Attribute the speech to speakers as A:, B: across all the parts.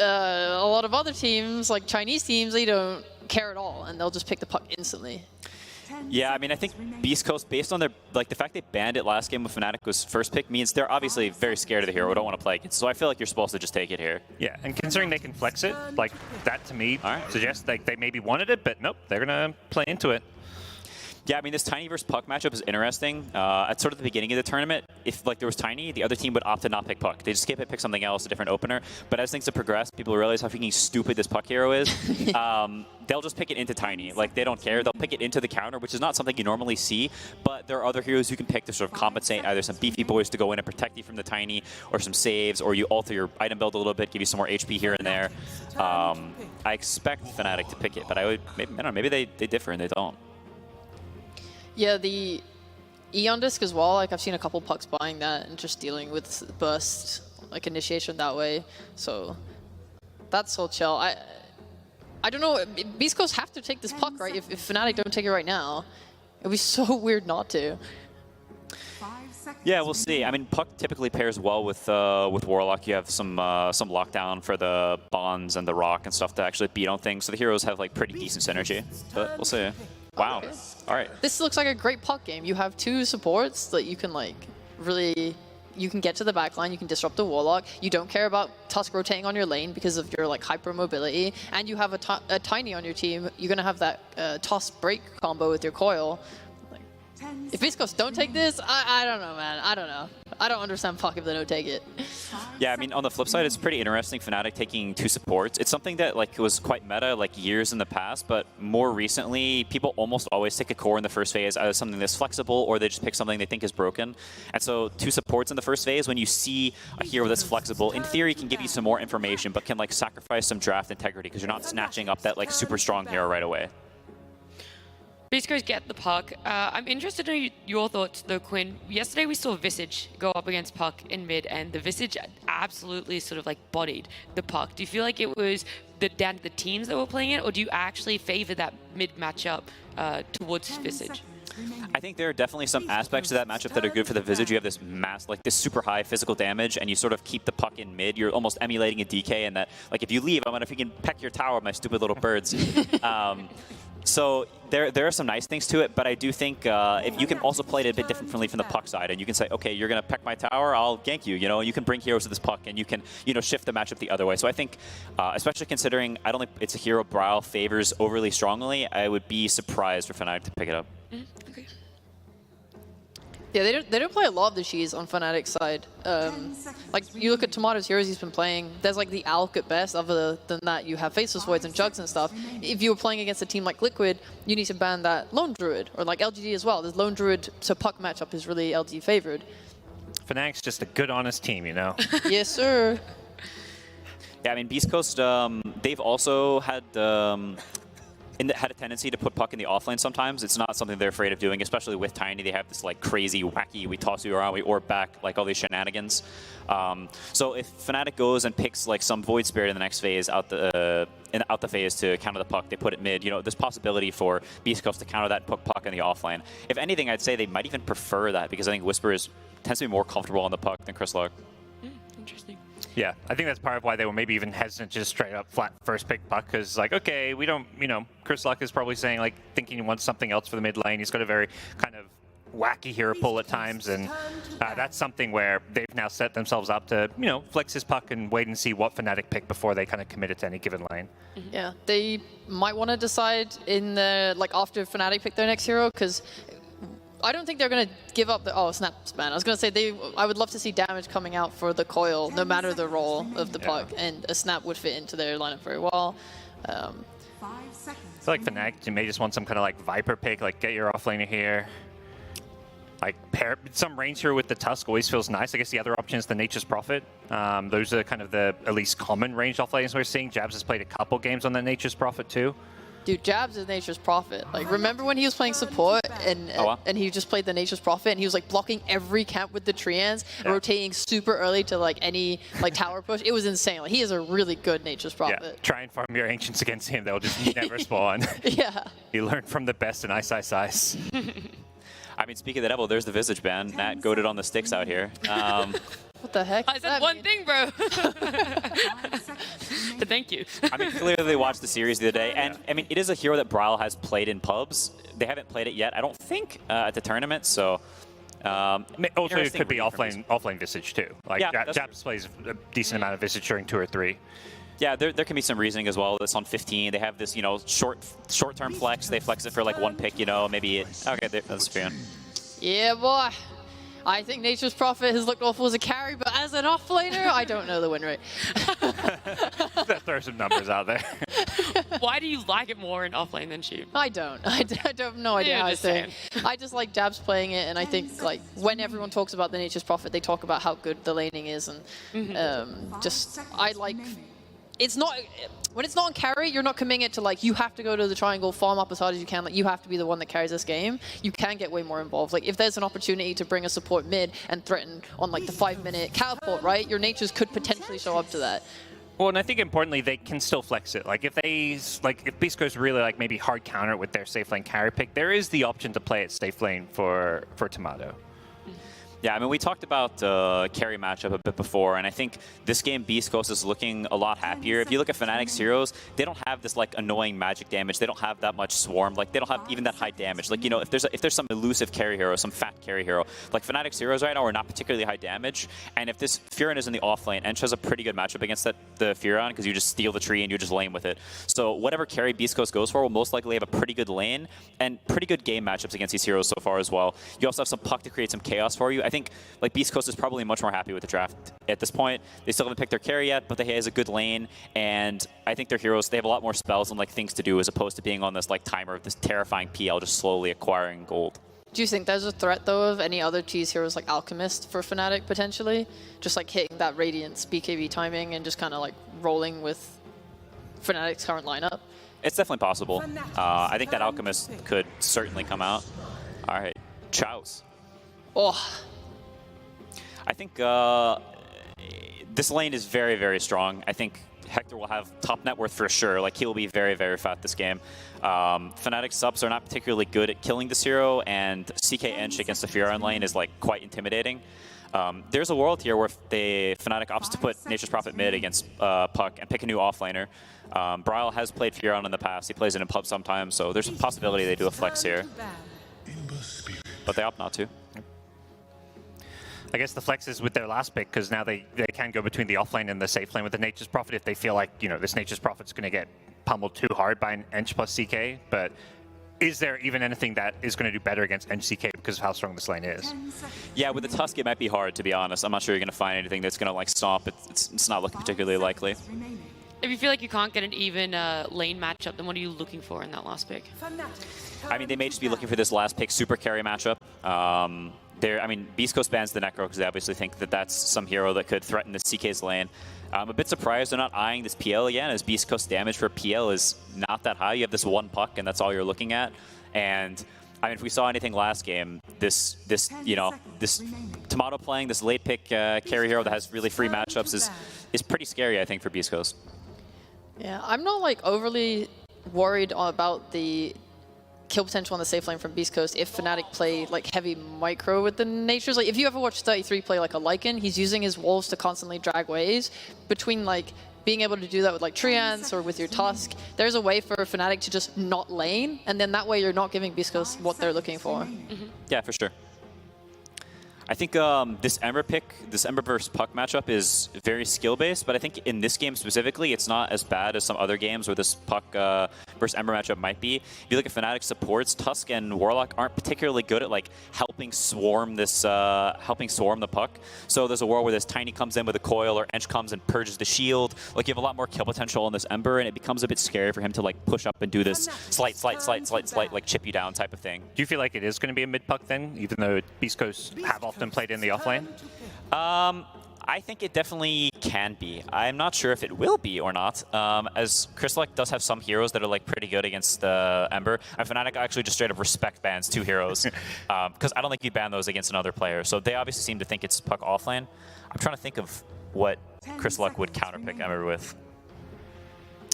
A: a lot of other teams, like Chinese teams, they don't care at all, and they'll just pick the puck instantly.
B: Yeah, I mean, I think Beast Coast, based on their, like, the fact they banned it last game with Fnatic was first pick, means they're obviously very scared of the hero, don't want to play against. So I feel like you're supposed to just take it here.
C: Yeah, and considering they can flex it, like, that to me suggests like they maybe wanted it, but nope, they're gonna play into it.
B: Yeah, I mean, this Tiny versus Puck matchup is interesting. At sort of the beginning of the tournament, if like there was Tiny, the other team would opt to not pick Puck. They just skip it, pick something else, a different opener. But as things have progressed, people realize how freaking stupid this Puck hero is. They'll just pick it into Tiny. Like, they don't care. They'll pick it into the counter, which is not something you normally see. But there are other heroes you can pick to sort of compensate, either some beefy boys to go in and protect you from the Tiny, or some saves, or you alter your item build a little bit, give you some more HP here and there. I expect Fnatic to pick it, but I don't know, maybe they differ and they don't.
A: Yeah, the Eon Disc as well, like I've seen a couple pucks buying that and just dealing with burst, like initiation that way. So that's so chill. I don't know, Beast Coast have to take this puck, right? If Fnatic don't take it right now, it'd be so weird not to.
B: Yeah, we'll see. I mean, Puck typically pairs well with Warlock. You have some lockdown for the bonds and the rock and stuff to actually beat on things. So the heroes have like pretty decent synergy, but we'll see. Wow. Okay. All right.
A: This looks like a great puck game. You have two supports that you can like really, you can get to the backline, you can disrupt the Warlock. You don't care about Tusk rotating on your lane because of your like hyper mobility, and you have a Tiny on your team. You're gonna have that Tusk break combo with your coil. Like, if Beast Coast don't take this, I don't know, man. I don't know. I don't understand Puck if they don't take it.
B: Yeah, I mean, on the flip side, it's pretty interesting Fnatic taking two supports. It's something that like was quite meta like years in the past, but more recently, people almost always take a core in the first phase, either something that's flexible or they just pick something they think is broken. And so two supports in the first phase, when you see a hero that's flexible, in theory can give you some more information, but can like sacrifice some draft integrity because you're not snatching up that like super strong hero right away.
D: Beast Coast get the Puck. I'm interested in your thoughts, though, Quinn. Yesterday we saw Visage go up against Puck in mid, and the Visage absolutely sort of like bodied the Puck. Do you feel like it was down to the teams that were playing it, or do you actually favor that mid matchup towards Visage?
B: I think there are definitely some aspects to that matchup that are good for the Visage. You have this this super high physical damage, and you sort of keep the Puck in mid. You're almost emulating a DK, and that like if you leave, I'm gonna freaking peck your tower with my stupid little birds. So there are some nice things to it, but I do think if you can also play it a bit differently from the Puck side, and you can say, okay, you're gonna peck my tower, I'll gank you. You know, you can bring heroes to this Puck, and you can shift the matchup the other way. So I think, especially considering I don't think it's a hero Brawl favors overly strongly, I would be surprised for Fnatic to pick it up.
D: Okay.
A: Yeah, they don't play a lot of the Shis on Fnatic's side. Like, you look at Tomato's heroes he's been playing, there's like the Alk at best. Other than that, you have Faceless Voids and Jugs and stuff. If you were playing against a team like Liquid, you need to ban that Lone Druid, or like LGD as well. There's Lone Druid to Puck matchup is really LG favored. Fnatic's
C: just a good, honest team, you know?
A: Yes, sir.
B: Yeah, I mean, Beast Coast, they've also had had a tendency to put Puck in the offlane sometimes. It's not something they're afraid of doing, especially with Tiny. They have this like crazy, wacky, we toss you around, we orb back, like all these shenanigans. So if Fnatic goes and picks like some Void Spirit in the next phase out the phase to counter the Puck, they put it mid. You know, there's possibility for Beast Coast to counter that Puck in the offlane. If anything, I'd say they might even prefer that because I think Whisper tends to be more comfortable on the Puck than Chris Luck.
D: Interesting.
C: Yeah, I think that's part of why they were maybe even hesitant to just straight up flat first pick Puck, because like, okay, we don't, Chris Luck is probably saying like, thinking he wants something else for the mid lane. He's got a very kind of wacky hero pull at times, and that's something where they've now set themselves up to, flex his Puck and wait and see what Fnatic pick before they kind of commit it to any given lane.
A: Yeah, they might want to decide in the, like after Fnatic pick their next hero, because I don't think they're going to give up the... Snap Span. I was going to say, I would love to see damage coming out for the coil, no matter the role of the Puck, and a Snap would fit into their lineup very well.
C: I feel like Fnatic may just want some kind of like Viper pick, like get your offlaner here. Like pair some range here with the Tusk always feels nice. I guess the other option is the Nature's Prophet. Those are kind of the at least common range offlaners we're seeing. Jabs has played a couple games on the Nature's Prophet too.
A: Dude, Jabs is Nature's Prophet. Like, remember when he was playing support and he just played the Nature's Prophet and he was like blocking every camp with the Treants and rotating super early to like any like tower push? It was insane. Like, he is a really good Nature's Prophet.
C: Yeah, try and farm your Ancients against him. They'll just never spawn.
A: Yeah.
C: You learn from the best in Ice Ice Ice.
B: I mean, speaking of the devil, there's the Visage ban. Nat goated on the sticks out here.
A: What the heck?
D: I said one thing, bro. Thank you.
B: I mean, clearly they watched the series the other day, and I mean, it is a hero that Brawl has played in pubs. They haven't played it yet, I don't think, at the tournament. So
C: also, it could be offlane Visage too. Like
B: Yeah,
C: Japs plays a decent amount of Visage during 2 or 3.
B: yeah, there can be some reasoning as well. That's on 15. They have this, short-term flex. They flex it for like 1 pick, maybe. Okay, that's fair.
A: Yeah, boy. I think Nature's Prophet has looked awful as a carry, but as an offlaner, I don't know the win rate.
C: Throw some numbers out there.
D: Why do you like it more in offlane than Sheep?
A: I don't. I have no idea how to say it. I just like Jabs playing it, and I think like when everyone talks about the Nature's Prophet, they talk about how good the laning is, and I like. It's not when it's not on carry, you're not committing it to like you have to go to the triangle, farm up as hard as you can. Like you have to be the one that carries this game. You can get way more involved. Like if there's an opportunity to bring a support mid and threaten on like the 5-minute catapult, right? Your natures could potentially show up to that.
C: Well, and I think importantly, they can still flex it. Like if beastcoast really like maybe hard counter it with their safe lane carry pick, there is the option to play it safe lane for Tomato.
B: Yeah, I mean, we talked about carry matchup a bit before, and I think this game Beast Coast is looking a lot happier. If you look at Fnatic's heroes, they don't have this like annoying magic damage. They don't have that much swarm. Like they don't have even that high damage. Like if there's some elusive carry hero, some fat carry hero, like Fnatic's heroes right now are not particularly high damage. And if this Furon is in the off lane, Ench has a pretty good matchup against the Furon because you just steal the tree and you just lane with it. So whatever carry Beast Coast goes for will most likely have a pretty good lane and pretty good game matchups against these heroes so far as well. You also have some puck to create some chaos for you. I think like Beast Coast is probably much more happy with the draft at this point. They still haven't picked their carry yet, but they has a good lane, and I think their heroes, they have a lot more spells and like things to do as opposed to being on this like timer of this terrifying PL just slowly acquiring gold.
A: Do you think there's a threat though of any other cheese heroes like Alchemist for Fnatic potentially? Just like hitting that Radiance BKB timing and just kind of like rolling with Fnatic's current lineup?
B: It's definitely possible. I think that Alchemist could certainly come out. All right, Chows.
A: Oh.
B: I think this lane is very, very strong. I think Hector will have top net worth for sure. Like he will be very, very fat this game. Fnatic subs are not particularly good at killing this hero, and CK Ench against the Furon lane is like quite intimidating. There's a world here where Fnatic opts to put Nature's Prophet mid against Puck and pick a new offlaner. Bryle has played Furon in the past. He plays it in pub sometimes, so there's a possibility they do a flex here. But they opt not to.
C: I guess the flex is with their last pick because now they can go between the offlane and the safe lane with the Nature's Prophet if they feel like, this Nature's Prophet's going to get pummeled too hard by an Ench plus CK. But is there even anything that is going to do better against Ench CK because of how strong this lane is?
B: Yeah, with the Tusk, it might be hard, to be honest. I'm not sure you're going to find anything that's going to like stomp. It's not looking particularly likely.
D: If you feel like you can't get an even lane matchup, then what are you looking for in that last pick?
B: I mean, they may just be looking for this last pick super carry matchup. I mean, Beast Coast bans the Necro because they obviously think that that's some hero that could threaten the CK's lane. I'm a bit surprised they're not eyeing this PL again, as Beast Coast damage for PL is not that high. You have this 1 puck, and that's all you're looking at. And I mean, if we saw anything last game, this Tomato playing this late pick carry hero that has really free matchups is pretty scary, I think, for Beast Coast.
A: Yeah, I'm not like overly worried about the kill potential on the safe lane from Beast Coast if Fnatic play like heavy micro with the natures. Like if you ever watch 33 play like a Lycan, he's using his wolves to constantly drag waves between like being able to do that with like Treants or with your Tusk. There's a way for Fnatic to just not lane, and then that way you're not giving Beast Coast what they're looking for.
B: Yeah, for sure. I think this Ember pick, this Ember versus Puck matchup is very skill-based, but I think in this game specifically, it's not as bad as some other games where this Puck versus Ember matchup might be. If you look at Fnatic supports, Tusk and Warlock aren't particularly good at like helping swarm the Puck. So there's a world where this Tiny comes in with a coil, or Ench comes and purges the shield. Like you have a lot more kill potential on this Ember, and it becomes a bit scary for him to like push up and do this slight, like chip you down type of thing.
C: Do you feel like it is going to be a mid Puck then, even though Beast Coast have often played in the offlane?
B: I think it definitely can be. I'm not sure if it will be or not, as Crystalek does have some heroes that are like pretty good against Ember. And Fnatic actually just straight up respect bans 2 heroes, because I don't think you ban those against another player. So they obviously seem to think it's Puck offlane. I'm trying to think of what Crystalek would counterpick Ember with.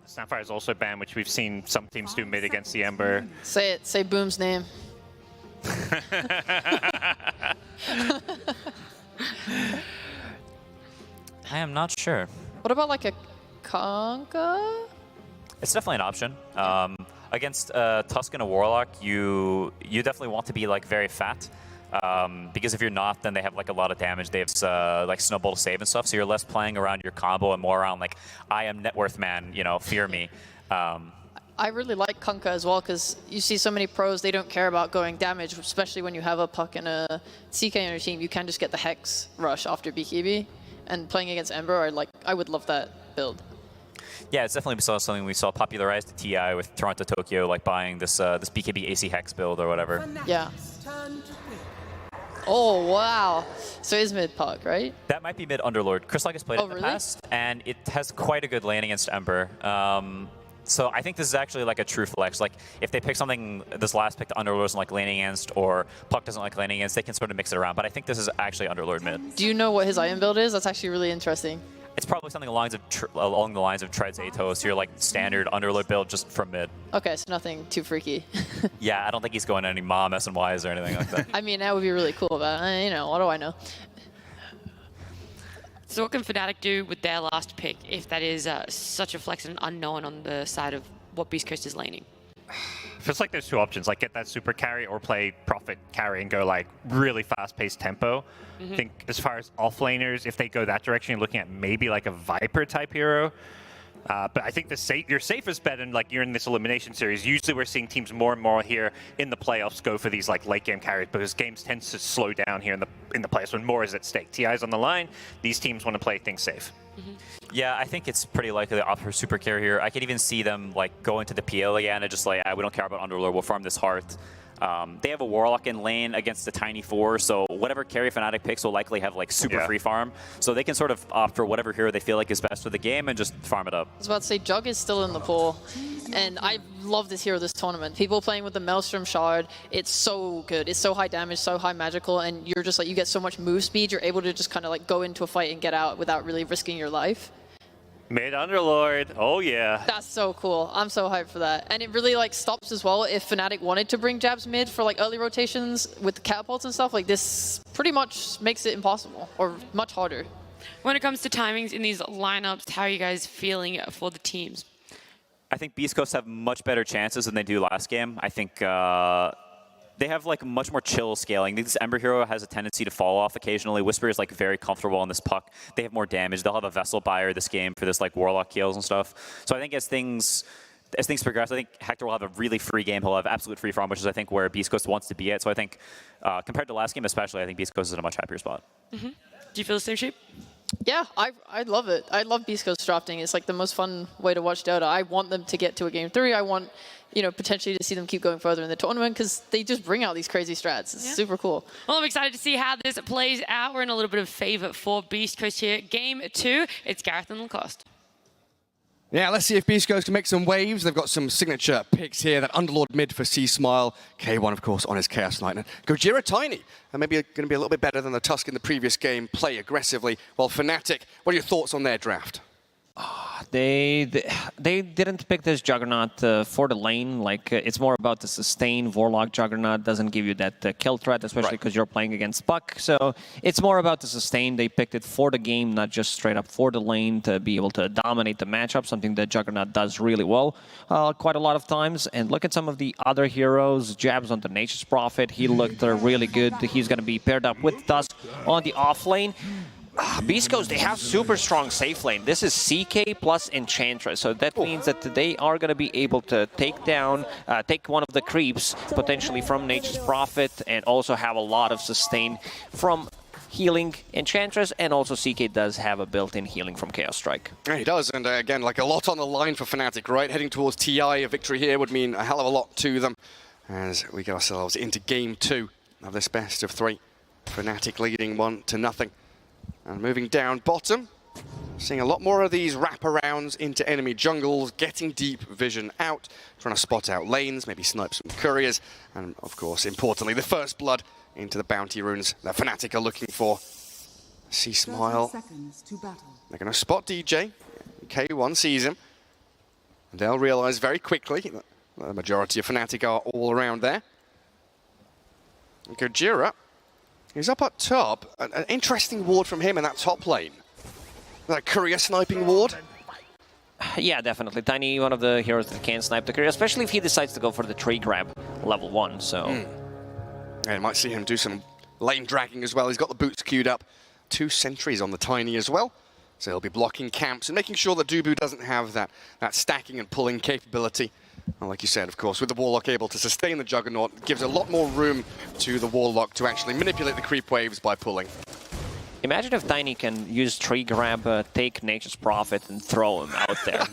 C: Snapfire is also banned, which we've seen some teams do mid against the Ember.
A: Say it. Say Boom's name.
B: I am not sure.
A: What about like a Conga?
B: It's definitely an option. Against Tusk and a Warlock, you definitely want to be like very fat. Because if you're not, then they have like a lot of damage. They have like snowball to save and stuff, so you're less playing around your combo and more around like, I am net worth man, you know, fear me.
A: I really like Kunkka as well, because you see so many pros, they don't care about going damage, especially when you have a Puck and a CK on your team. You can just get the Hex rush after BKB, and playing against Ember, I would love that build.
B: Yeah, it's definitely something we saw popularized at TI with Toronto Tokyo, like buying this this BKB AC Hex build or whatever.
A: Yeah. Oh, wow. So it is mid Puck, right?
B: That might be mid Underlord. Chryslike has played it in the past, and it has quite a good lane against Ember. So I think this is actually like a true flex. Like if they pick something, this last pick the Underlord doesn't like laning against, or Puck doesn't like laning against, they can sort of mix it around. But I think this is actually Underlord mid.
A: Do you know what his item build is? That's actually really interesting.
B: It's probably something along the lines of Treads Atos, your like standard Underlord build just from mid.
A: Okay, so nothing too freaky.
B: Yeah, I don't think he's going any Mom S&Ys or anything like that.
A: I mean, that would be really cool, but you know, what do I know?
D: So what can Fnatic do with their last pick if that is such a flex and unknown on the side of what Beast Coast is laning?
C: Feels like there's two options, like get that super carry or play Prophet carry and go like really fast-paced tempo. I think as far as offlaners, if they go that direction, you're looking at maybe like a Viper type hero. But I think your safest bet, and like you're in this elimination series, usually we're seeing teams more and more here in the playoffs go for these like late game carries, because games tend to slow down here in the playoffs when more is at stake. TI's on the line, these teams want to play things safe.
B: Yeah, I think it's pretty likely to opt for super carry here. I could even see them like go into the PL again and just like, we don't care about Underlord, we'll farm this Heart. They have a Warlock in lane against the Tiny 4, so whatever carry Fnatic picks will likely have like super free farm. So they can sort of opt for whatever hero they feel like is best for the game and just farm it up.
A: I was about to say, Jug is still in the pool, and I love this hero this tournament. People playing with the Maelstrom Shard, it's so good. It's so high damage, so high magical, and you're just like, you get so much move speed, you're able to just kind of like go into a fight and get out without really risking your life.
C: Mid Underlord, oh yeah.
A: That's so cool. I'm so hyped for that. And it really like stops as well if Fnatic wanted to bring jabs mid for like early rotations with the catapults and stuff. Like this pretty much makes it impossible or much harder.
D: When it comes to timings in these lineups, how are you guys feeling for the teams?
B: I think Beast Coast have much better chances than they do last game. I think they have like much more chill scaling. This Ember hero has a tendency to fall off occasionally. Whisper is like very comfortable on this Puck. They have more damage. They'll have a Vessel buyer this game for this like Warlock kills and stuff. So I think as things progress, I think Hector will have a really free game. He'll have absolute free farm, which is I think where Beast Coast wants to be at. So I think compared to last game especially, I think Beast Coast is in a much happier spot.
D: Do you feel the same shape?
A: Yeah, I love it. I love Beast Coast drafting. It's like the most fun way to watch Dota. I want them to get to a game 3. I want, you know, potentially to see them keep going further in the tournament because they just bring out these crazy strats. It's super cool.
D: Well, I'm excited to see how this plays out. We're in a little bit of favor for Beast Coast here. Game 2, it's Gareth and Lacoste.
E: Yeah, let's see if Beast Coast can make some waves. They've got some signature picks here. That Underlord mid for C-Smile. K1, of course, on his Chaos Knight. Gojira Tiny, and maybe going to be a little bit better than the Tusk in the previous game. Play aggressively. Well, Fnatic, what are your thoughts on their draft?
F: They didn't pick this Juggernaut for the lane. Like it's more about the sustain. Warlock Juggernaut doesn't give you that kill threat, especially because you're playing against Puck. So it's more about the sustain. They picked it for the game, not just straight up for the lane to be able to dominate the matchup, something that Juggernaut does really well quite a lot of times. And look at some of the other heroes. Jabs on the Nature's Prophet. He looked really good. He's going to be paired up with Tusk on the off lane. Beast Coast, they have super strong safe lane. This is CK plus Enchantress, so that means that they are going to be able to take down, take one of the creeps, potentially from Nature's Prophet, and also have a lot of sustain from healing Enchantress, and also CK does have a built-in healing from Chaos Strike.
E: Yeah, he does, and again, like a lot on the line for Fnatic, right? Heading towards TI, a victory here would mean a hell of a lot to them as we get ourselves into Game 2 of this best of 3. Fnatic leading 1-0. And moving down bottom, seeing a lot more of these wraparounds into enemy jungles, getting deep vision out, trying to spot out lanes, maybe snipe some couriers, and of course, importantly, the first blood into the bounty runes that Fnatic are looking for. C-Smile, they're going to spot DJ, K1 sees him, and they'll realize very quickly that the majority of Fnatic are all around there. Gojira. He's up at top. An interesting ward from him in that top lane. That courier sniping ward.
F: Yeah, definitely. Tiny, one of the heroes that can snipe the career, especially if he decides to go for the tree grab level 1, so...
E: Yeah, you might see him do some lane dragging as well. He's got the boots queued up. 2 sentries on the Tiny as well. So he'll be blocking camps and making sure that Dubu doesn't have that stacking and pulling capability. And like you said, of course, with the Warlock able to sustain the Juggernaut, it gives a lot more room to the Warlock to actually manipulate the creep waves by pulling.
F: Imagine if Tiny can use tree grab, take Nature's Prophet, and throw him out there.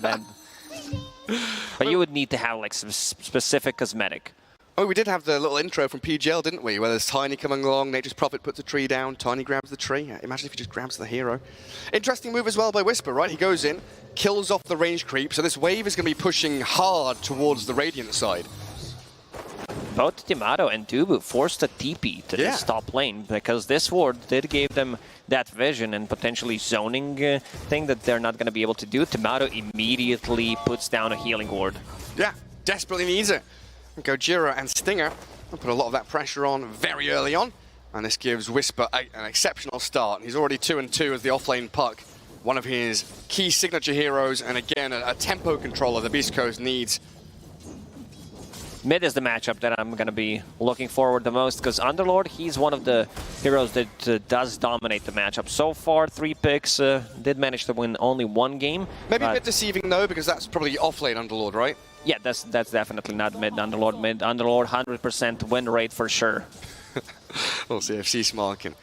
F: But you would need to have like some specific cosmetic.
E: Oh, we did have the little intro from PGL, didn't we? Where there's Tiny coming along, Nature's Prophet puts a tree down, Tiny grabs the tree. Imagine if he just grabs the hero. Interesting move as well by Whisper, right? He goes in, kills off the range creep, so this wave is going to be pushing hard towards the Radiant side.
F: Both Timato and Dubu forced a TP to this top lane because this ward did give them that vision and potentially zoning thing that they're not going to be able to do. Timato immediately puts down a healing ward.
E: Yeah, desperately needs it. Gojira and Stinger will put a lot of that pressure on very early on, and this gives Whisper an exceptional start. He's already 2-2 as the offlane puck, one of his key signature heroes, and again a tempo controller the Beast Coast needs.
F: Mid is the matchup that I'm going to be looking forward the most because Underlord, he's one of the heroes that does dominate the matchup. So far, 3 picks, did manage to win only 1 game.
E: Maybe a bit deceiving though, because that's probably offlane Underlord, right?
F: Yeah, that's definitely not mid Underlord. Mid Underlord, 100% win rate for sure.
E: We'll see if C-Small can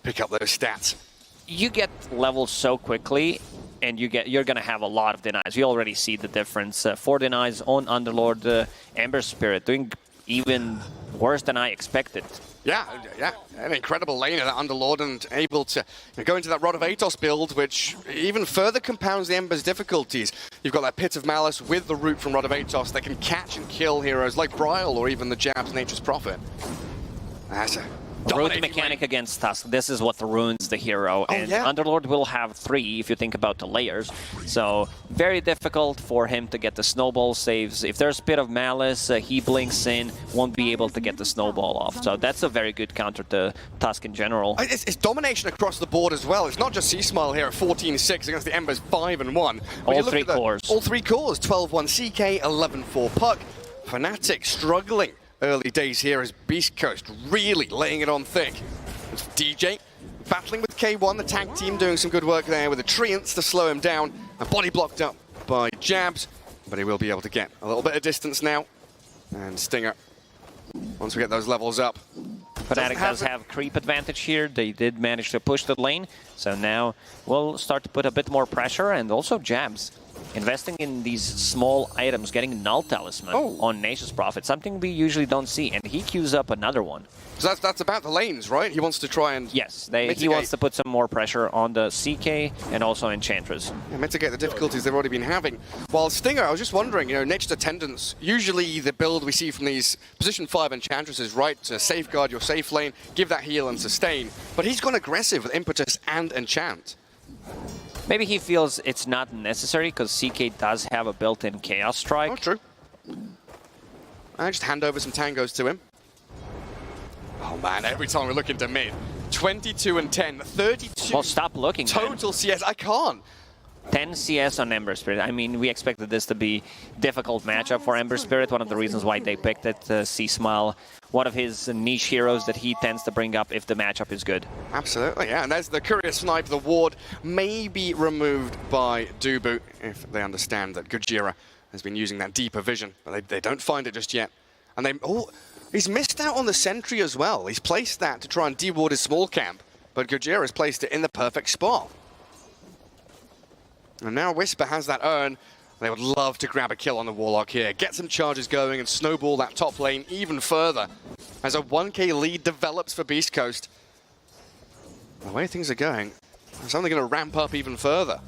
E: pick up those stats.
F: You get levels so quickly, and you're gonna have a lot of denies. You already see the difference. 4 denies on Underlord, Ember Spirit doing even worse than I expected.
E: Yeah, an incredible laner, that Underlord, and able to go into that Rod of Atos build, which even further compounds the Ember's difficulties. You've got that Pit of Malice with the root from Rod of Atos that can catch and kill heroes like Bryle or even the Jabs Nature's Prophet. That's a
F: Root mechanic against Tusk. This is what ruins the hero. And Underlord will have 3 if you think about the layers. So very difficult for him to get the snowball saves. If there's a bit of Malice, he blinks in, won't be able to get the snowball off. So that's a very good counter to Tusk in general.
E: It's domination across the board as well. It's not just C-Smile here at 14-6 against the Embers 5-1.
F: All 3 cores.
E: All 3 cores. 12-1 CK, 11-4 Puck. Fnatic struggling early days here as Beast Coast really laying it on thick. It's DJ battling with K1, the tag team doing some good work there with the Treants to slow him down. A body blocked up by Jabs, but he will be able to get a little bit of distance now. And Stinger, once we get those levels up.
F: Fnatic does have creep advantage here. They did manage to push the lane, so now we'll start to put a bit more pressure, and also Jabs investing in these small items, getting Null Talisman on Nature's Prophet, something we usually don't see, and he queues up another one.
E: So that's about the lanes, right? He wants to try and
F: he wants to put some more pressure on the CK and also Enchantress.
E: Yeah, mitigate the difficulties they've already been having. While Stinger, I was just wondering, Nature's Attendants, usually the build we see from these position 5 Enchantresses, right, to safeguard your safe lane, give that heal and sustain, but he's gone aggressive with Impetus and Enchant.
F: Maybe he feels it's not necessary because CK does have a built-in Chaos Strike.
E: Oh, true. I just hand over some tangos to him. Oh man, every time we look into mid, 22-10, 32.
F: Well, stop looking.
E: Total CS. I can't.
F: 10 CS on Ember Spirit. I mean, we expected this to be difficult matchup for Ember Spirit. One of the reasons why they picked it, C-Smile, one of his niche heroes that he tends to bring up if the matchup is good.
E: Absolutely, yeah. And there's the Courier Snipe. The ward may be removed by Dubu if they understand that Gojira has been using that deeper vision, but they don't find it just yet. And he's missed out on the sentry as well. He's placed that to try and deward his small camp, but Gojira has placed it in the perfect spot. And now Whisper has that urn. They would love to grab a kill on the Warlock here, get some charges going and snowball that top lane even further as a 1k lead develops for Beast Coast. The way things are going, it's only going to ramp up even further.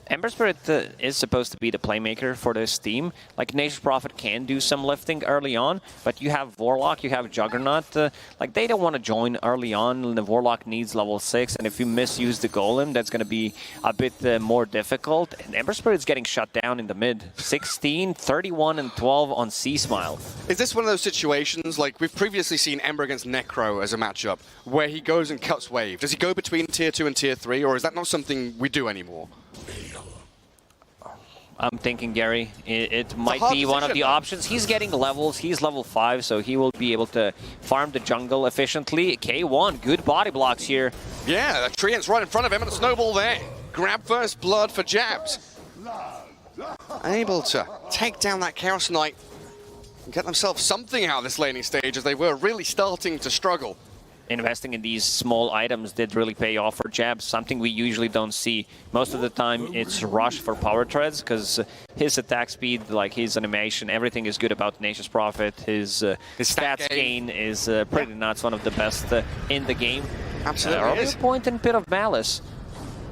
F: Ember Spirit is supposed to be the playmaker for this team. Like, Nature's Prophet can do some lifting early on, but you have Warlock, you have Juggernaut. Like, they don't want to join early on. The Warlock needs level 6, and if you misuse the Golem, that's going to be a bit more difficult. And Ember Spirit's getting shut down in the mid. 16, 31, and 12 on C-Smile.
E: Is this one of those situations, like we've previously seen Ember against Necro as a matchup, where he goes and cuts wave? Does he go between tier 2 and tier 3, or is that not something we do anymore?
F: I'm thinking, Gary, it might
E: hard
F: be one of
E: decision,
F: the
E: though.
F: options. He's getting levels. He's level 5, so he will be able to farm the jungle efficiently. K1, good body blocks here.
E: Yeah, the Treant's right in front of him and a snowball there. Grab first blood for Jabs. Able to take down that Chaos Knight and get themselves something out of this laning stage as they were really starting to struggle.
F: Investing in these small items did really pay off for Jabs, something we usually don't see. Most of the time it's rush for power treads because his attack speed, like his animation, everything is good about Tenacious Prophet. His stats gain is pretty nuts, one of the best in the game.
E: Absolutely is.
F: Point and Pit of Malice.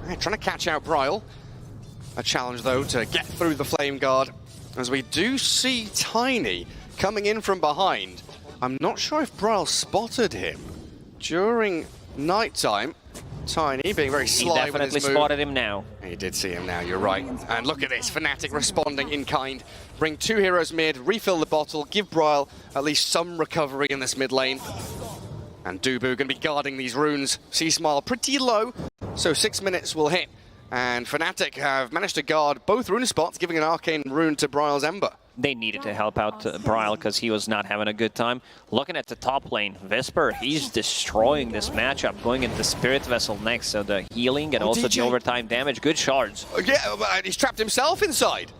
E: Right, trying to catch out Bryle. A challenge though to get through the Flame Guard as we do see Tiny coming in from behind. I'm not sure if Bryle spotted him. During nighttime, Tiny being very sly with his move.
F: He definitely spotted him now.
E: He did see him now, you're right. And look at this, Fnatic responding in kind. Bring 2 heroes mid, refill the bottle, give Bryle at least some recovery in this mid lane. And Dubu going to be guarding these runes. C-Smile pretty low, so 6 minutes will hit. And Fnatic have managed to guard both rune spots, giving an arcane rune to Bryle's Ember.
F: They needed to help out Bryle because he was not having a good time. Looking at the top lane, Visper, he's destroying this matchup, going into Spirit Vessel next, so the healing and also
E: DJ.
F: the overtime damage, good shards.
E: Yeah, but he's trapped himself inside.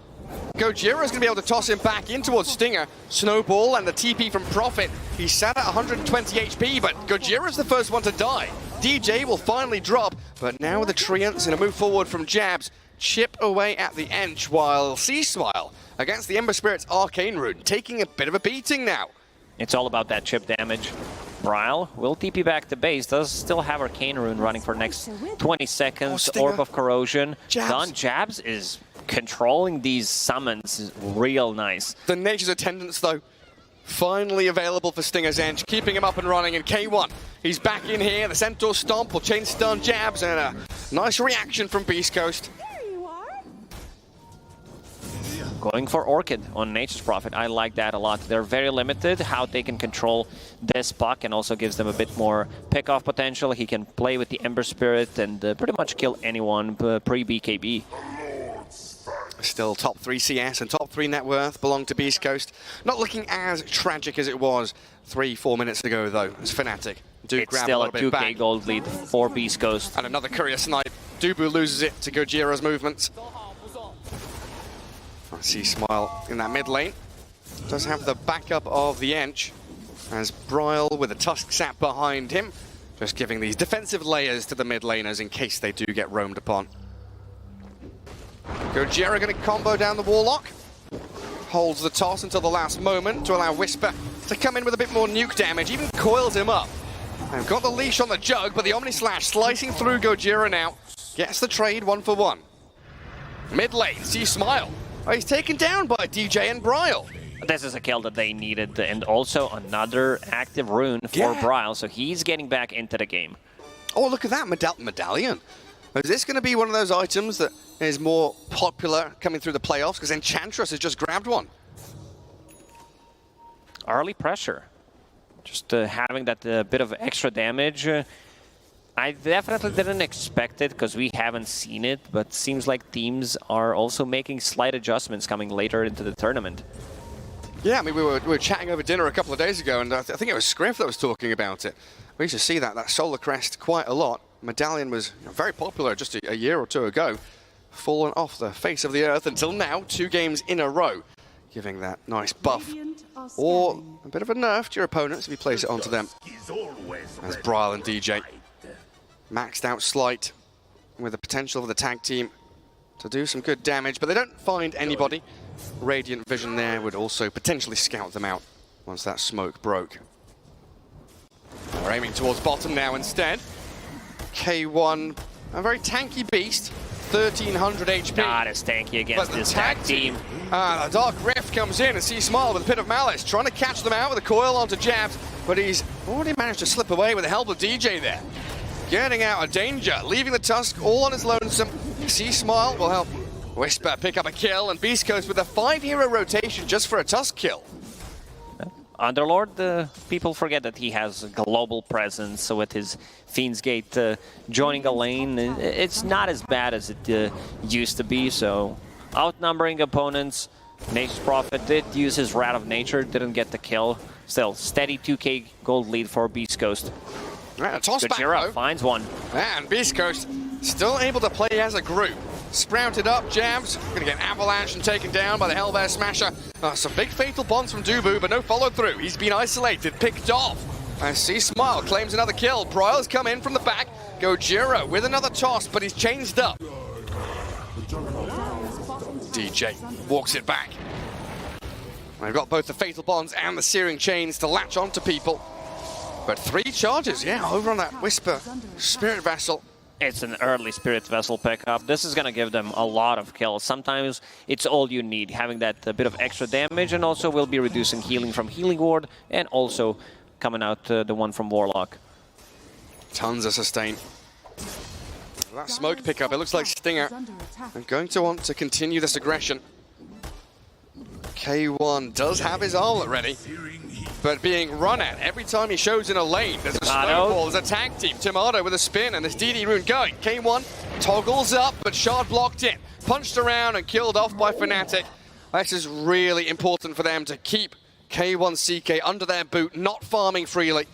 E: Gojira's going to be able to toss him back in towards Stinger. Snowball and the TP from Prophet. He's sat at 120 HP, but Gojira's the first one to die. DJ will finally drop, but now with the Treants in a move forward from Jabs, chip away at the Ench, while C-Smile against the Ember Spirit's Arcane Rune, taking a bit of a beating now.
F: It's all about that chip damage. Bryle will TP back to base, does still have Arcane Rune running for next 20 seconds. Orb of Corrosion.
E: Jabs.
F: Done. Jabs is controlling these summons real nice.
E: The Nature's Attendants, though, finally available for Stinger's Ench, keeping him up and running in K1. He's back in here, the Centaur Stomp will chain stun Jabs, and a nice reaction from Beast Coast.
F: Going for Orchid on Nature's Prophet, I like that a lot. They're very limited how they can control this puck and also gives them a bit more pick-off potential. He can play with the Ember Spirit and pretty much kill anyone pre-BKB.
E: Still top 3 CS and top 3 net worth belong to Beast Coast. Not looking as tragic as it was 3-4 minutes ago, though, as Fnatic do
F: It's
E: grab
F: still
E: a
F: a
E: little bit
F: 2k
E: back.
F: gold lead for Beast Coast.
E: And another courier snipe. Dubu loses it to Gojira's movements. I see Smile in that mid lane. Does have the backup of the Ench, as Bryle with a Tusk Sap behind him, just giving these defensive layers to the mid laners in case they do get roamed upon. Gojira going to combo down the Warlock. Holds the toss until the last moment to allow Whisper to come in with a bit more nuke damage, even coils him up. And got the leash on the Jug, but the Omni Slash slicing through Gojira now. Gets the trade 1-for-1. Mid lane, see Smile. Oh, he's taken down by DJ and Bryle.
F: This is a kill that they needed, and also another active rune for Bryle, so he's getting back into the game.
E: Oh, look at that medallion. Is this going to be one of those items that is more popular coming through the playoffs? Because Enchantress has just grabbed one.
F: Early pressure. Just having that bit of extra damage. I definitely didn't expect it because we haven't seen it, but seems like teams are also making slight adjustments coming later into the tournament.
E: Yeah, I mean, we were chatting over dinner a couple of days ago, and I think it was Scriff that was talking about it. We used to see that Solar Crest quite a lot. Medallion was very popular just a year or two ago, fallen off the face of the earth until now, 2 games in a row, giving that nice buff. Or a bit of a nerf to your opponents if you place it onto them. As Bryle and DJ. Maxed out Slight with the potential of the tag team to do some good damage, but they don't find anybody. Radiant Vision there would also potentially scout them out once that smoke broke. We're aiming towards bottom now instead. K1, a very tanky beast, 1300 HP.
F: Not as tanky against this tag team.
E: The Dark Rift comes in and sees Smile with a Pit of Malice, trying to catch them out with a coil onto Jabs, but he's already managed to slip away with the help of DJ there. Getting out of danger, leaving the Tusk all on his lonesome. C-Smile will help Whisper pick up a kill, and Beast Coast with a 5-hero rotation just for a Tusk kill.
F: Underlord, people forget that he has a global presence, so with his Fiend's Gate joining a lane, it's not as bad as it used to be, so outnumbering opponents. Nature's Prophet did use his Wrath of Nature, didn't get the kill. Still, steady 2k gold lead for Beast Coast.
E: Yeah, toss back
F: Gojira
E: though.
F: finds one.
E: And Beast Coast still able to play as a group. Sprouted up, Jabs, gonna get avalanche and taken down by the Hellbear Smasher. Some big fatal bonds from Dubu, but no follow through. He's been isolated, picked off. I see Smile claims another kill. Bryle's come in from the back. Gojira with another toss, but he's changed up. DJ walks it back. They've got both the fatal bonds and the searing chains to latch onto people. But 3 charges, yeah, over on that Whisper Spirit Vessel.
F: It's an early Spirit Vessel pickup. This is going to give them a lot of kills. Sometimes it's all you need, having that bit of extra damage, and also will be reducing healing from Healing Ward, and also coming out the one from Warlock.
E: Tons of sustain. That smoke pickup, it looks like Stinger are going to want to continue this aggression. K1 does have his armlet ready, but being run at every time he shows in a lane. There's a snowball, there's a tag team. Tomato with a spin and this DD rune going. K1 toggles up, but Shard blocked in. Punched around and killed off by Fnatic. This is really important for them to keep K1 CK under their boot, not farming freely.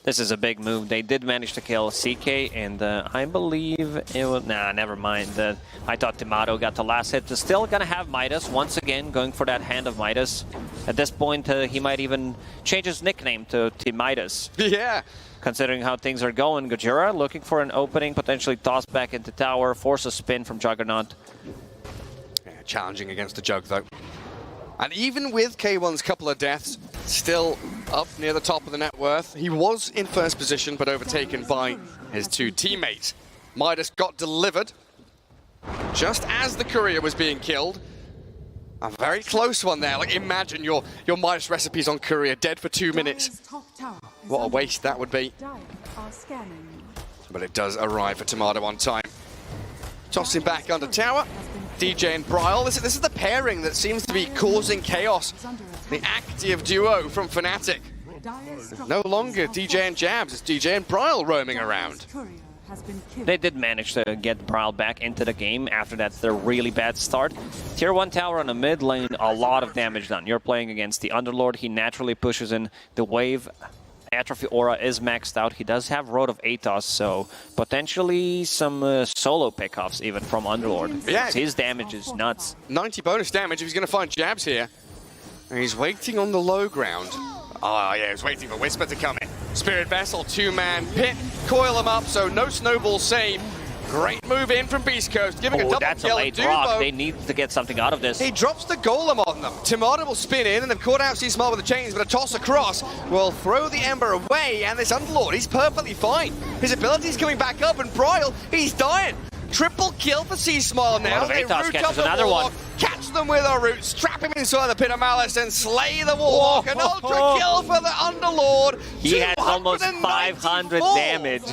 F: This is a big move. They did manage to kill CK, and I believe it was... Nah, never mind. I thought Tomato got the last hit. They're still going to have Midas, once again, going for that Hand of Midas. At this point, he might even change his nickname to Midas.
E: Yeah.
F: Considering how things are going, Gojira looking for an opening, potentially toss back into tower, force a spin from Juggernaut.
E: Yeah, challenging against the Jug, though. And even with K1's couple of deaths, still up near the top of the net worth. He was in first position, but overtaken by his 2 teammates. Midas got delivered just as the courier was being killed. A very close one there. Like, imagine your Midas recipes on courier dead for 2 minutes. What a waste that would be. But it does arrive for Tomato on time. Tossing back under tower. DJ and Bryle. This is the pairing that seems to be causing chaos. The active duo from Fnatic. No longer DJ and Jabs, it's DJ and Bryle roaming around.
F: They did manage to get Bryle back into the game after that their really bad start. Tier 1 tower on the mid lane, a lot of damage done. You're playing against the Underlord, he naturally pushes in the wave. Atrophy Aura is maxed out. He does have Road of Atos, so potentially some solo pickoffs even from Underlord.
E: Yeah.
F: His damage is nuts.
E: 90 bonus damage if he's going to find Jabs here. And he's waiting on the low ground. Oh yeah, he's waiting for Whisper to come in. Spirit Vessel, 2-man pit, coil him up, so no snowball save. Great move in from Beast Coast, giving a double
F: that's
E: kill.
F: a late rock. They need to get something out of this.
E: He drops the golem on them. Tomato will spin in, and they've caught out C-Smart with the chains, but a toss across will throw the Ember away, and this Underlord, he's perfectly fine. His ability's coming back up, and Bryle, he's dying. Triple kill for C-Smile now. They root up the Warlock, catch them with a root, trap him inside the Pit of Malice, and slay the Warlock. An ultra kill for the Underlord.
F: He had almost 500 damage.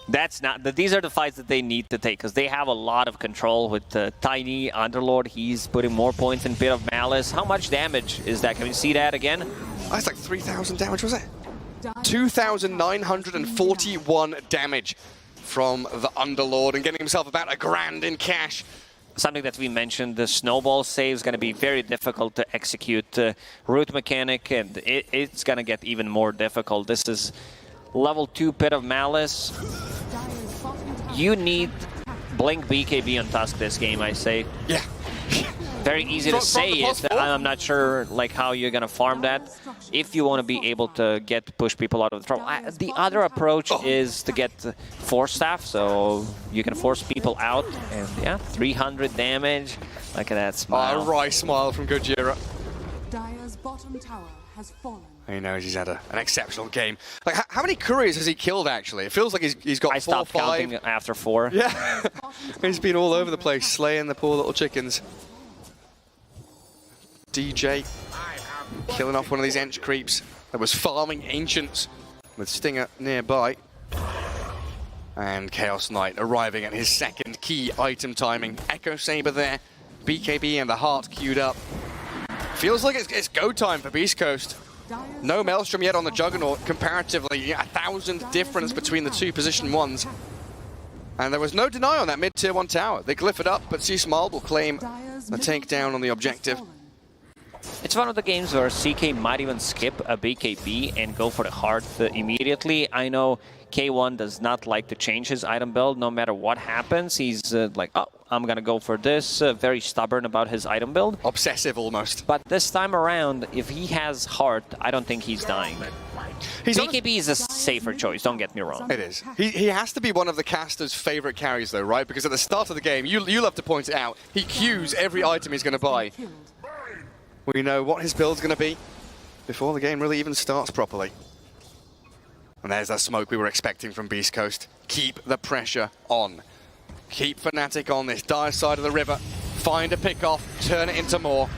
F: That's not. These are the fights that they need to take because they have a lot of control with the tiny Underlord. He's putting more points in Pit of Malice. How much damage is that? Can we see that again?
E: That's like 3,000 damage, was it? 2,941 damage from the Underlord and getting himself about $1,000 in cash.
F: Something that we mentioned, the snowball save is going to be very difficult to execute. Root mechanic, and it's going to get even more difficult. This is level 2 Pit of Malice. You need Blink BKB on Tusk this game, I say.
E: Yeah.
F: Very easy to say it. I'm not sure like how you're going to farm that if you want to be able to push people out of the trouble. The other approach is to get Force Staff, so you can force people out. And yeah, 300 damage. Look at that smile.
E: A wry smile from Gojira.
G: Dire's bottom tower has fallen.
E: He knows he's had an exceptional game. Like, how many couriers has he killed, actually? It feels like he's got 4 or 5.
F: I stopped counting after 4.
E: Yeah. He's been all over the place, slaying the poor little chickens. DJ killing off one of these Ench creeps that was farming Ancients with Stinger nearby. And Chaos Knight arriving at his second key item timing. Echo Saber there, BKB and the heart queued up. Feels like it's go time for Beast Coast. No Maelstrom yet on the Juggernaut, comparatively 1,000 difference between the 2 position 1s. And there was no deny on that mid-tier 1 tower. They glyph it up, but C-Smile will claim the takedown on the objective.
F: It's one of the games where CK might even skip a BKB and go for the heart immediately. I know K1 does not like to change his item build no matter what happens. He's like, oh, I'm going to go for this. Very stubborn about his item build.
E: Obsessive almost.
F: But this time around, if he has heart, I don't think he's dying. BKB is a safer choice, don't get me wrong.
E: It is. He has to be one of the caster's favorite carries though, right? Because at the start of the game, you love to point it out, he queues every item he's going to buy. We know what his build's going to be before the game really even starts properly. And there's that smoke we were expecting from Beast Coast. Keep the pressure on. Keep Fnatic on this dire side of the river. Find a pick off, turn it into more.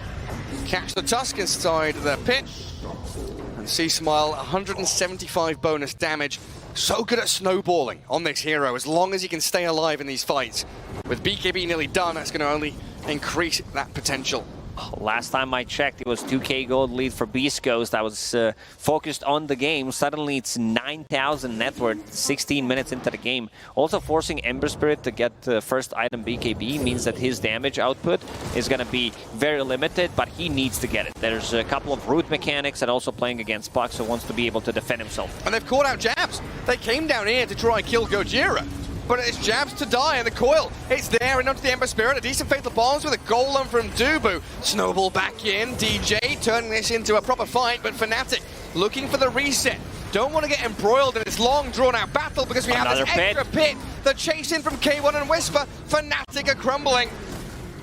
E: Catch the Tusk inside the pit. And C-Smile, 175 bonus damage. So good at snowballing on this hero, as long as he can stay alive in these fights. With BKB nearly done, that's going to only increase that potential.
F: Last time I checked, it was 2k gold lead for Beast Coast. I was focused on the game. Suddenly it's 9,000 net worth 16 minutes into the game. Also forcing Ember Spirit to get the first item BKB means that his damage output is going to be very limited, but he needs to get it. There's a couple of root mechanics and also playing against Puck, so wants to be able to defend himself.
E: And they've caught out Jabs. They came down here to try and kill Gojira. But it's Jabs to die, and the coil, it's there, and onto the Ember Spirit. A decent Fatal Bombs with a golem from Dubu. Snowball back in, DJ turning this into a proper fight, but Fnatic looking for the reset. Don't want to get embroiled in this long, drawn-out battle because we have this extra pit. The chase in from K1 and Whisper. Fnatic are crumbling.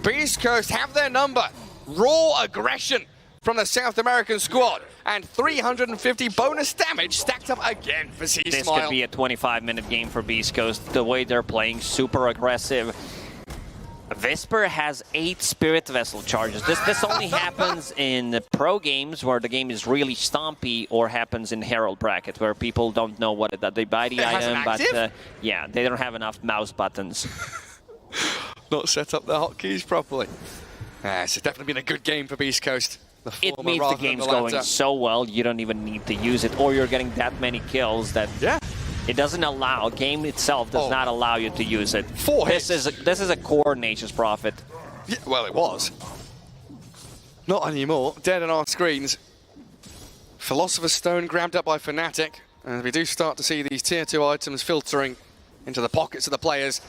E: Beast Coast have their number. Raw aggression from the South American squad, and 350 bonus damage stacked up again for C-Smile.
F: This could be a 25-minute game for Beast Coast. The way they're playing, super aggressive. Whisper has 8 Spirit Vessel charges. This only happens in pro games where the game is really stompy, or happens in Herald bracket where people don't know what that they buy the item, but yeah, they don't have enough mouse buttons.
E: Not set up the hotkeys properly. It's definitely been a good game for Beast Coast.
F: It means the game's going so well, you don't even need to use it, or you're getting that many kills that it doesn't allow. Game itself does not allow you to use it.
E: 4 hits.
F: This is a core Nature's Prophet.
E: Yeah, well, it was. Not anymore. Dead on our screens. Philosopher's Stone grabbed up by Fnatic, and we do start to see these tier 2 items filtering into the pockets of the players.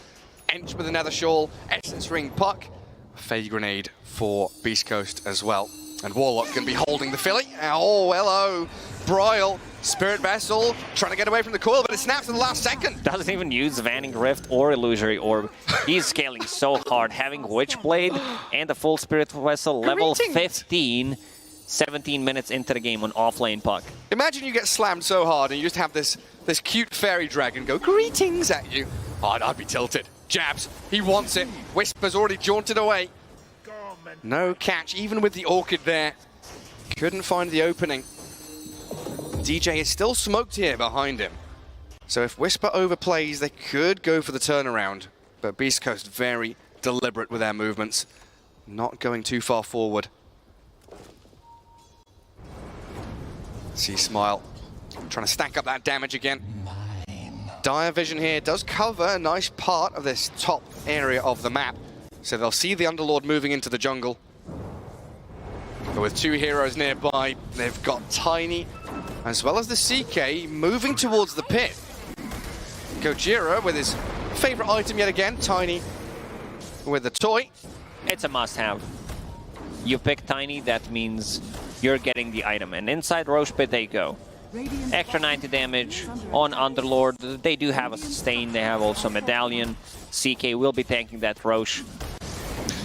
E: Ench with a Nether Shawl, Essence Ring Puck, Fey Grenade for Beast Coast as well. And Warlock can be holding the Philly. Oh, hello. Broil, Spirit Vessel, trying to get away from the coil, but it snaps in the last second.
F: Doesn't even use Vanning Rift or Illusory Orb. He's scaling so hard, having Witchblade and a full Spirit Vessel, level 15, 17 minutes into the game on offlane Puck.
E: Imagine you get slammed so hard and you just have this cute fairy dragon go greetings at you. Oh, I'd be tilted. Jabs, he wants it. Whisper's already jaunted away. No catch, even with the Orchid there. Couldn't find the opening. DJ is still smoked here behind him. So if Whisper overplays, they could go for the turnaround. But Beast Coast very deliberate with their movements. Not going too far forward. C-Smile trying to stack up that damage again. Dire Vision here does cover a nice part of this top area of the map. So they'll see the Underlord moving into the jungle. But with 2 heroes nearby, they've got Tiny, as well as the CK, moving towards the pit. Gojira with his favorite item yet again, Tiny with the toy.
F: It's a must-have. You pick Tiny, that means you're getting the item. And inside Roche Pit they go. Extra 90 damage on Underlord. They do have a sustain, they have also Medallion. CK will be tanking that Roche.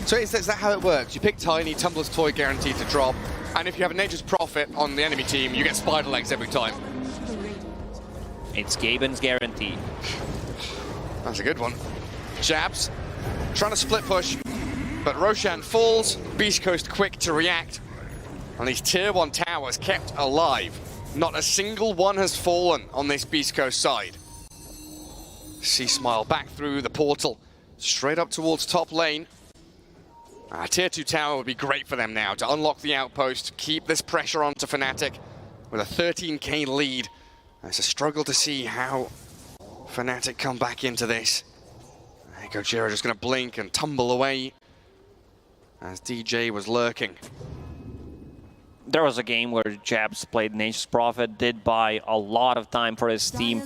E: So is that how it works? You pick Tiny, Tumbler's Toy guaranteed to drop, and if you have a Nature's Prophet on the enemy team, you get Spider Legs every time.
F: It's Gaben's guarantee.
E: That's a good one. Jabs, trying to split push, but Roshan falls. Beast Coast quick to react. And these tier 1 towers kept alive. Not a single one has fallen on this Beast Coast side. C-Smile back through the portal, straight up towards top lane. Tier 2 tower would be great for them now to unlock the outpost, keep this pressure onto Fnatic with a 13k lead. It's a struggle to see how Fnatic come back into this. Gojira just going to blink and tumble away as DJ was lurking.
F: There was a game where Jabs played Nature's Prophet, did buy a lot of time for his team.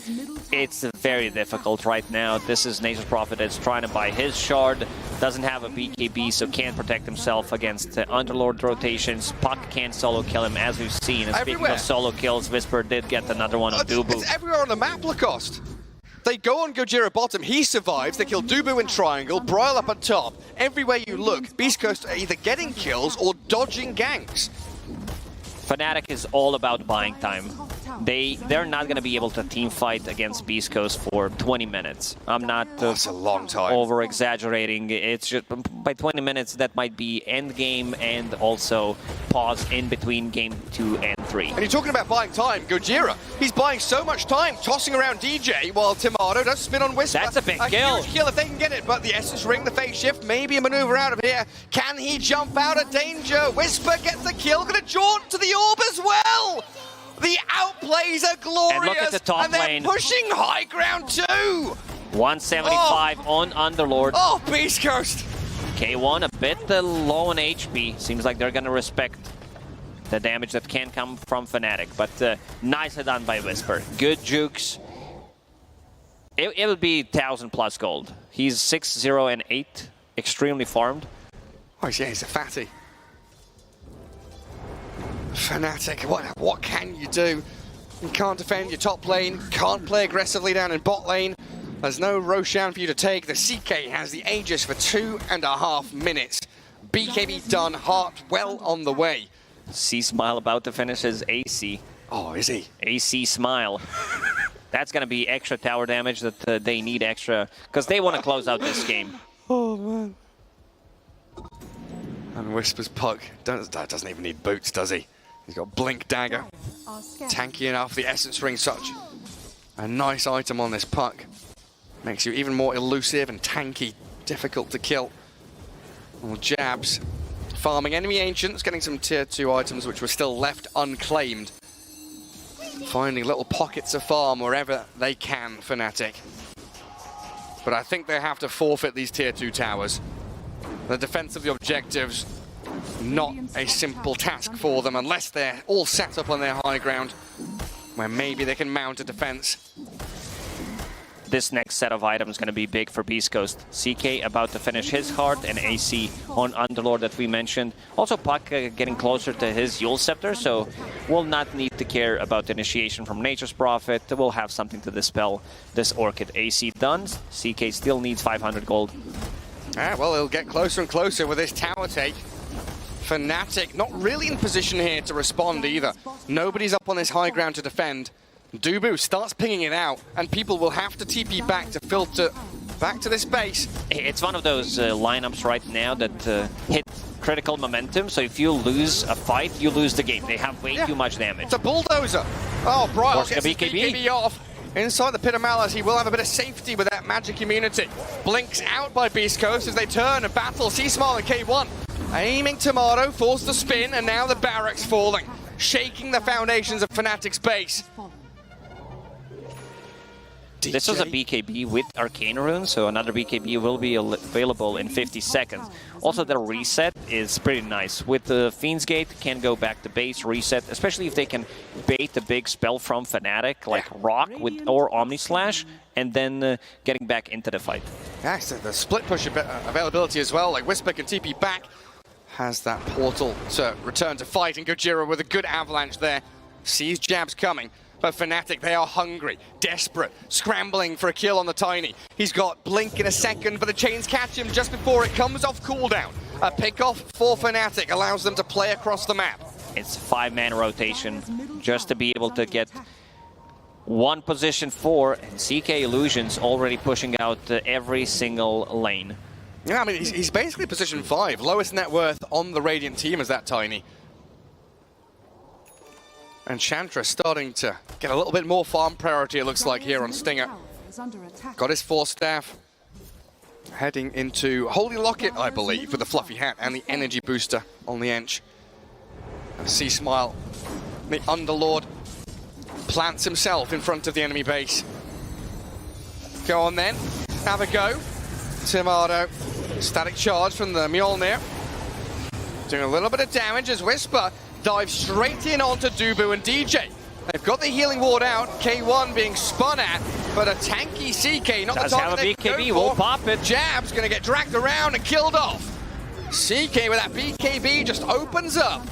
F: It's very difficult right now. This is Nature's Prophet that's trying to buy his shard, doesn't have a BKB, so can't protect himself against Underlord rotations. Puck can't solo kill him, as we've seen. And speaking of solo kills, Whisper did get another one on Dubu.
E: It's everywhere on the map, Lacoste. They go on Gojira bottom, he survives, they kill Dubu in triangle, Broil up on top. Everywhere you look, Beastcoast are either getting kills or dodging ganks.
F: Fnatic is all about buying time. They're not going to be able to team fight against Beast Coast for 20 minutes. I'm not
E: That's a long time.
F: over exaggerating. It's just by 20 minutes that might be end game and also pause in between game 2 and 3.
E: And you're talking about buying time, Gojira. He's buying so much time, tossing around DJ while Tomato does spin on Whisper.
F: That's a big kill.
E: Huge kill if they can get it, but the Essence Ring, the phase shift, maybe a maneuver out of here. Can he jump out of danger? Whisper gets the kill, gonna jaunt to the orb as well. The outplays are glorious,
F: And look at the top
E: they're
F: lane.
E: pushing high ground too.
F: 175 on Underlord.
E: Oh, Beast Coast.
F: K1 a bit low on HP. Seems like they're going to respect the damage that can come from Fnatic, but nicely done by Whisper. Good jukes. It will be 1,000 plus gold. He's 6-0 and 8, extremely farmed.
E: Oh, yeah, he's a fatty. Fnatic, what can you do? You can't defend your top lane, can't play aggressively down in bot lane. There's no Roshan for you to take. The CK has the Aegis for 2.5 minutes. BKB done, Heart well on the way.
F: C-Smile about to finish his AC.
E: Oh, is he?
F: AC Smile. That's going to be extra tower damage that they need extra, because they want to close out this game.
E: Oh, man. And Whisper's Puck doesn't even need boots, does he? He's got Blink Dagger. Tanky enough, the Essence Ring, such a nice item on this Puck. Makes you even more elusive and tanky, difficult to kill. Well, Jabs farming enemy ancients, getting some tier 2 items which were still left unclaimed. Finding little pockets of farm wherever they can, Fnatic. But I think they have to forfeit these tier 2 towers. The defense of the objectives, not a simple task for them unless they're all set up on their high ground, where maybe they can mount a defense.
F: This next set of items is going to be big for Beast Coast. CK about to finish his Heart and AC on Underlord that we mentioned. Also Puck getting closer to his Yule Scepter, so will not need to care about the initiation from Nature's Prophet. We'll have something to dispel this Orchid. AC done. CK still needs 500 gold.
E: Well, he'll get closer and closer with this tower take. Fnatic not really in position here to respond either. Nobody's up on this high ground to defend. Dubu starts pinging it out, and people will have to TP back to filter back to this base.
F: It's one of those lineups right now that hit critical momentum, so if you lose a fight, you lose the game. They have way too much damage.
E: It's a bulldozer. Oh, Broil gets his
F: BKB.
E: BKB off. Inside the Pit of Malice, he will have a bit of safety with that magic immunity. Blinks out by Beast Coast as they turn and battle. C-Smile and K1. Aiming Tomato, forced the spin, and now the barracks falling. Shaking the foundations of Fnatic's base.
F: This was a BKB with Arcane Rune, so another BKB will be available in 50 seconds. Also, the reset is pretty nice. With the Fiend's Gate, can go back to base, reset, especially if they can bait a big spell from Fnatic, like Rock or Omni Slash, and then getting back into the fight.
E: Yeah, so the split push availability as well, like Whisper can TP back. Has that portal to return to fight, and Gojira with a good avalanche there. Sees Jabs coming. But Fnatic, they are hungry, desperate, scrambling for a kill on the Tiny. He's got Blink in a second, but the chains catch him just before it comes off cooldown. A pick-off for Fnatic allows them to play across the map.
F: It's a 5-man rotation just to be able to get one position 4, and CK Illusions already pushing out every single lane.
E: Yeah, I mean, he's basically position 5. Lowest net worth on the Radiant team is that Tiny. And Chantra starting to get a little bit more farm priority, it looks like, here on Stinger. Got his 4 staff. Heading into Holy Locket, I believe, with the fluffy hat and the energy booster on the Ench. C-Smile, the Underlord, plants himself in front of the enemy base. Go on then, have a go. Timado. Static charge from the Mjolnir. Doing a little bit of damage as Whisper dives straight in onto Dubu and DJ. They've got the healing ward out, K1 being spun at, but a tanky CK, not
F: Does
E: the
F: have
E: target
F: a
E: they can
F: BKB,
E: go
F: we'll
E: for.
F: pop it.
E: Jab's gonna get dragged around and killed off. CK with that BKB just opens up.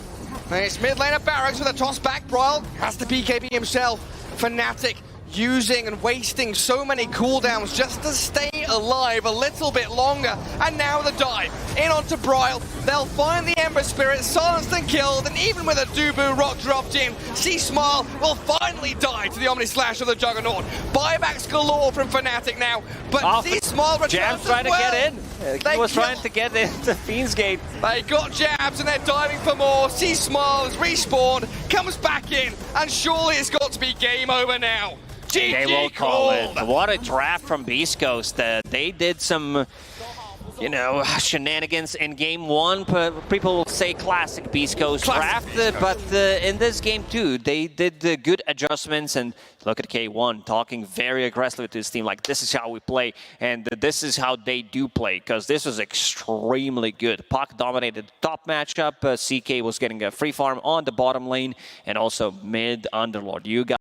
E: And it's mid lane of Barracks with a toss back. Brawl has the BKB himself. Fnatic using and wasting so many cooldowns just to stay alive a little bit longer. And now the dive in onto Braille. They'll find the Ember Spirit, silenced and killed, and even with a Dubu rock dropped in, C-Smile will finally die to the Omni Slash of the Juggernaut. Buybacks galore from Fnatic now, but C-Smile returns
F: Jab's
E: as
F: trying to
E: well.
F: get in. He was trying to get into Fiend's Gate.
E: They got Jabs and they're diving for more. C-Smile has respawned, comes back in, and surely it's got to be game over now.
F: They will call it. What a draft from Beast Coast. They did some, you know, shenanigans in game one. People will say classic Beast Coast draft, but in this game too, they did good adjustments. And look at K1 talking very aggressively to his team, like this is how we play, and this is how they do play, because this was extremely good. Puck dominated the top matchup. CK was getting a free farm on the bottom lane, and also mid Underlord. You got